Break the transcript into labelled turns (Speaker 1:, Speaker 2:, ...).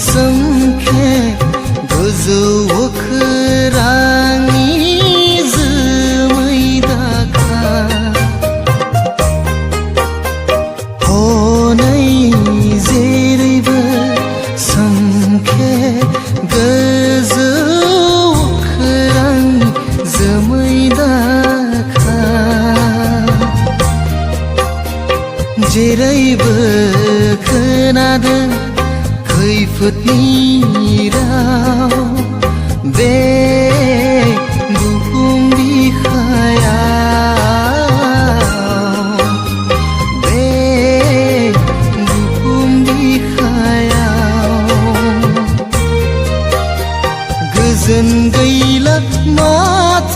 Speaker 1: सोंखे गोजौ अख्रांनि जोमै दाखा हनै जेरैबो सोंखे गोजौ अख्रांनि जोमै दाखा जेरैबो खोनादों खैफोदनि राव बे बुहुम बिखायाव बे बुहुम बिखायाव गोजोन गैला माथो